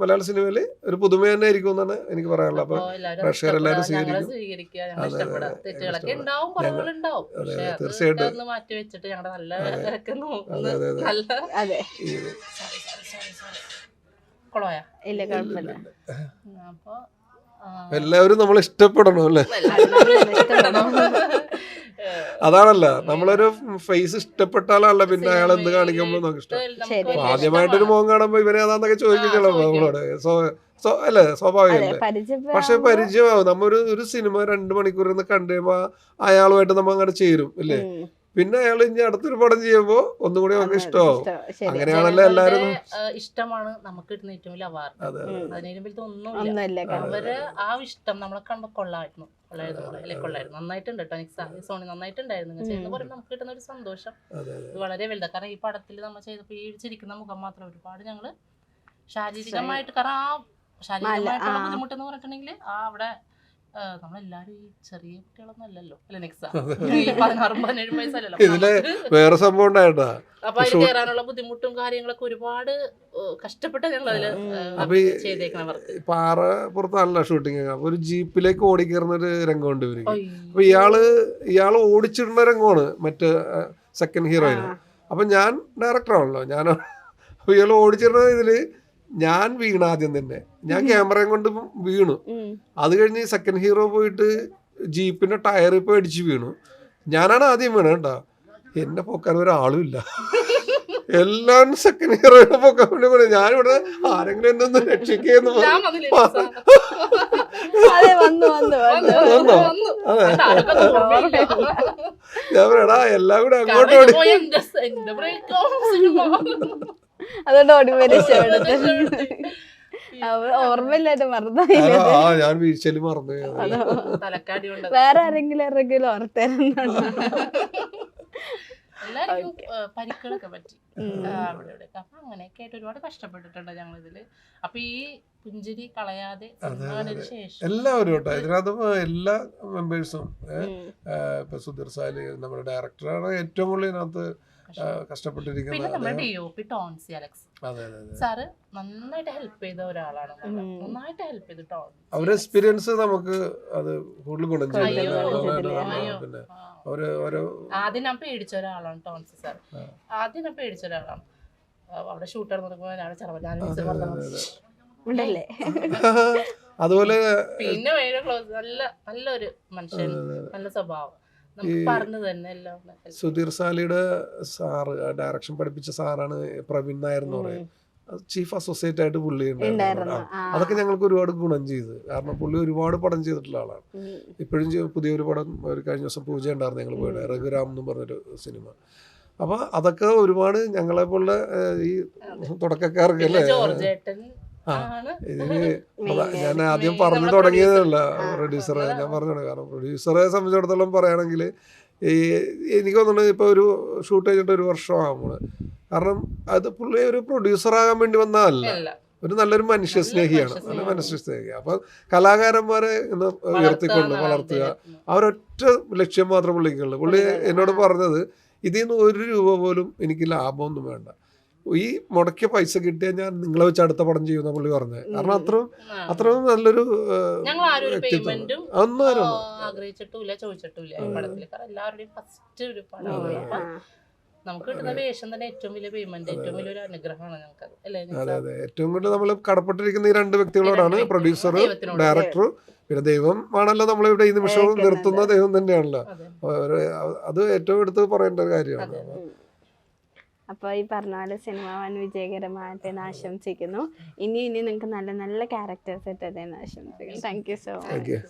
മലയാള സിനിമയിൽ ഒരു പുതുമ തന്നെ ആയിരിക്കും എന്നാണ് എനിക്ക് പറയാനുള്ളത്. അപ്പൊ പ്രേക്ഷകരെല്ലാവരും സ്വീകരിക്കും. തീർച്ചയായിട്ടും. എല്ലാവരും നമ്മൾ ഇഷ്ടപ്പെടണം അല്ലേ? അതാണല്ലോ, നമ്മളൊരു ഫേസ് ഇഷ്ടപ്പെട്ടാലല്ല പിന്നെ അയാൾ എന്ത് കാണിക്കുമ്പോൾ നമുക്ക് ഇഷ്ടം. ആദ്യമായിട്ടൊരു മുഖം കാണുമ്പോ ഇവനെ അതാന്നൊക്കെ ചോദിക്കല്ലോ നമ്മളോട്. അല്ലേ, സ്വാഭാവികല്ലേ? പക്ഷെ പരിചയമാവും. ഒരു സിനിമ 2 മണിക്കൂർ ഇരുന്ന് കണ്ടു കഴിയുമ്പോ അയാളുമായിട്ട് നമ്മൾ അങ്ങനെ ചേരും ഇല്ലേ? പിന്നെ അയാൾ ഇനി അടുത്തൊരു പടം ചെയ്യുമ്പോ ഒന്നും കൂടി നമുക്ക് ഇഷ്ടമാവും. അങ്ങനെയാണല്ലോ എല്ലാരും. ഇഷ്ടമാണ് നമുക്ക് കിട്ടുന്ന ഏറ്റവും വലിയ അവാർഡ്. അതിനേലും ഒന്നുമില്ല. അവര് ആ ഇഷ്ടം നമ്മളെ കാണുമ്പോ കൊള്ളായിരുന്നു, നന്നായിട്ടുണ്ട് കേട്ടോ, സോണി നന്നായിട്ടുണ്ടായിരുന്നു ചെയ്യുന്ന പറയുമ്പോൾ നമുക്ക് കിട്ടുന്ന ഒരു സന്തോഷം വളരെ വലുതാണ്. കാരണം ഈ പടത്തിൽ നമ്മൾ ചെയ്തപ്പോ ഈ ചിരിക്കുന്ന മുഖം മാത്രം ഒരുപാട് ഞങ്ങള് ശാരീരികമായിട്ട്, കാരണം ആ ശാരീരികമായിട്ടുള്ള ബുദ്ധിമുട്ടെന്ന് പറഞ്ഞിട്ടുണ്ടെങ്കിൽ അവിടെ നമ്മളെല്ലാരും ഈ ചെറിയ കുട്ടികളൊന്നും അല്ലല്ലോ അല്ലെ നെക്സ, 16-17 വയസ്സല്ലല്ലോ. ഇതില് വേറെ സംഭവം ഉണ്ടായിട്ടാ. അപ്പൊ അതിൽ കയറാനുള്ള ബുദ്ധിമുട്ടും കാര്യങ്ങളൊക്കെ ഒരുപാട് കഷ്ടപ്പെട്ട് ഞങ്ങൾ അതില് ചെയ്തേക്കണ വർക്ക്. പാറപ്പുറത്താണല്ലോ ഷൂട്ടിങ്. അപ്പൊ ഒരു ജീപ്പിലേക്ക് ഓടിക്കയറുന്ന ഒരു രംഗമുണ്ട് ഇവർക്ക്. അപ്പൊ ഇയാള് ഓടിച്ചിടുന്ന രംഗമാണ് മറ്റേ സെക്കൻഡ് ഹീറോയിന്. അപ്പൊ ഞാൻ ഡയറക്ടറാണല്ലോ, അപ്പൊ ഇയാൾ ഓടിച്ചിടുന്ന ഇതില് ഞാൻ വീണ ആദ്യം തന്നെ. ഞാൻ ക്യാമറയും കൊണ്ട് വീണു. അത് കഴിഞ്ഞ് സെക്കൻഡ് ഹീറോ പോയിട്ട് ജീപ്പിന്റെ ടയർ ഇപ്പൊ അടിച്ച് വീണു. ഞാനാണ് ആദ്യം വീണത് കേട്ടോ. എന്നെ പൊക്കാൻ ഒരാളും ഇല്ല. എല്ലാരും സെക്കൻഡ് ഹീറോയിനെ പൊക്കാൻ വേണ്ടി പോണേ. ഞാനിവിടെ ആരെങ്കിലും എന്നെ ഒന്ന് രക്ഷിക്കുന്നു. ഞാൻ പറയടാ എല്ലാം കൂടെ അങ്ങോട്ട് ഓടി. അതുകൊണ്ട് ഓടിപ്പോയി ഓർമ്മയില്ലായിട്ട് മറന്നായി. ഞാൻ വീഴ്ചയിൽ മറന്നു. വേറെ ആരെങ്കിലും ഓർത്തരുന്നുണ്ടോ? പരിക്കുകളൊക്കെ പറ്റി അവിടെ. അപ്പൊ അങ്ങനെയൊക്കെ ആയിട്ട് ഒരുപാട് കഷ്ടപ്പെട്ടിട്ടുണ്ട് ഞങ്ങൾ ഇതില്. അപ്പൊ ഈ പുഞ്ചിരി കളയാതെ ശേഷം എല്ലാവരും കേട്ടോ ഇതിനകത്ത് എല്ലാ മെമ്പേഴ്സും ഇപ്പൊ സുധീർ സാലി നമ്മുടെ ഡയറക്ടറാണ് ഏറ്റവും കൂടുതൽ ഇതിനകത്ത് കഷ്ടപ്പെട്ടിരിക്കുന്നത്. പിന്നെ നമ്മുടെ DOP ടോൺസി അലക്സ് സാറ് നന്നായിട്ട് ഹെൽപ്പ് ചെയ്ത ഒരാളാണ്. നന്നായിട്ട് ഹെൽപ്പ് ചെയ്തു ടോൺസി. അവരുടെ എക്സ്പീരിയൻസ് നമുക്ക് അത് കൂടുതൽ ഗുണം ചെയ്യും. പിന്നെ ആദ്യം ഞാൻ പേടിച്ച ഒരാളാണ് ടോൺസി സാർ. ആദ്യം ഞാൻ പേടിച്ച ഒരാളാണ്. അവിടെ ഷൂട്ടർ അതുപോലെ പിന്നെ നല്ലൊരു മനുഷ്യൻ, നല്ല സ്വഭാവം. സുധീർ സാലിയുടെ സാറ് ഡയറക്ഷൻ പഠിപ്പിച്ച സാറാണ് പ്രവീൺ നായർ എന്ന് പറയും. ചീഫ് അസോസിയേറ്റ് ആയിട്ട് പുള്ളി ഉണ്ടായിരുന്നു. അതൊക്കെ ഞങ്ങൾക്ക് ഒരുപാട് ഗുണം ചെയ്ത്. കാരണം പുള്ളി ഒരുപാട് പടം ചെയ്തിട്ടുള്ള ആളാണ്. ഇപ്പോഴും പുതിയൊരു പടം ഒരു കഴിഞ്ഞ ദിവസം പൂജ ഉണ്ടായിരുന്നു ഞങ്ങൾ പോയിട്ട്, രഘുരാം എന്ന് പറഞ്ഞൊരു സിനിമ. അപ്പൊ അതൊക്കെ ഒരുപാട് ഞങ്ങളെ പോലുള്ള ഈ തുടക്കക്കാർക്ക് അല്ലേ. ഇതിന് ഞാൻ ആദ്യം പറഞ്ഞു തുടങ്ങിയതല്ല പ്രൊഡ്യൂസറെ. ഞാൻ പറഞ്ഞു കാരണം പ്രൊഡ്യൂസറെ സംബന്ധിച്ചിടത്തോളം പറയുകയാണെങ്കിൽ എനിക്ക് തോന്നുന്നു ഇപ്പൊ ഒരു ഷൂട്ട് കഴിഞ്ഞിട്ട് 1 വർഷമാകുമ്പോൾ. കാരണം അത് പുള്ളി ഒരു പ്രൊഡ്യൂസറാകാൻ വേണ്ടി വന്നതല്ല, ഒരു നല്ലൊരു മനുഷ്യ സ്നേഹിയാണ്, നല്ല മനുഷ്യ സ്നേഹിയാണ്. അപ്പൊ കലാകാരന്മാരെ ഇന്ന് ഉയർത്തിക്കൊണ്ട് വളർത്തുക, ആ ഒരൊറ്റ ലക്ഷ്യം മാത്രം പുള്ളിക്കുള്ളൂ. പുള്ളി എന്നോട് പറഞ്ഞത് ഇതിൽ നിന്ന് 1 രൂപ പോലും എനിക്ക് ലാഭമൊന്നും വേണ്ട, ഈ മുടക്കിയ പൈസ കിട്ടിയാൽ ഞാൻ നിങ്ങളെ വെച്ച് അടുത്ത പടം ചെയ്യുന്ന പുള്ളി പറഞ്ഞത്. കാരണം അത്രയും നല്ലൊരു നമുക്ക് കിട്ടുന്ന വേഷം തന്നെ ഏറ്റവും വലിയ പേയ്മെന്റ്, ഏറ്റവും വലിയൊരു അനുഗ്രഹമാണ് ഞങ്ങൾക്കത്, അല്ലേ അതെ നിസാർ? അതെ, ഏറ്റവും കൂടുതൽ നമ്മൾ കടപ്പെട്ടിരിക്കുന്ന ഈ രണ്ട് വ്യക്തികളോടാണ്, പ്രൊഡ്യൂസർ, ദൈവത്തിനോട്. ഡയറക്ടർ, പിന്നെ ദൈവം ആണല്ലോ നമ്മളിവിടെ ഈ നിമിഷവും കേൾക്കുന്നത്. നിർത്തുന്ന ദൈവം തന്നെയാണല്ലോ. അതെ. അത് ഏറ്റവും എടുത്ത് പറയേണ്ട ഒരു കാര്യമാണ്. അതെ. അപ്പോൾ ഈ പറഞ്ഞ പോലെ സിനിമ വൻ വിജയകരമായിട്ട് എന്ന് ആശംസിക്കുന്നു. ഇനി നിങ്ങൾക്ക് നല്ല നല്ല ക്യാരക്ടേഴ്സ് ഇട്ടതെന്ന് ആശംസിക്കുന്നു. Thank you so much. Thank you.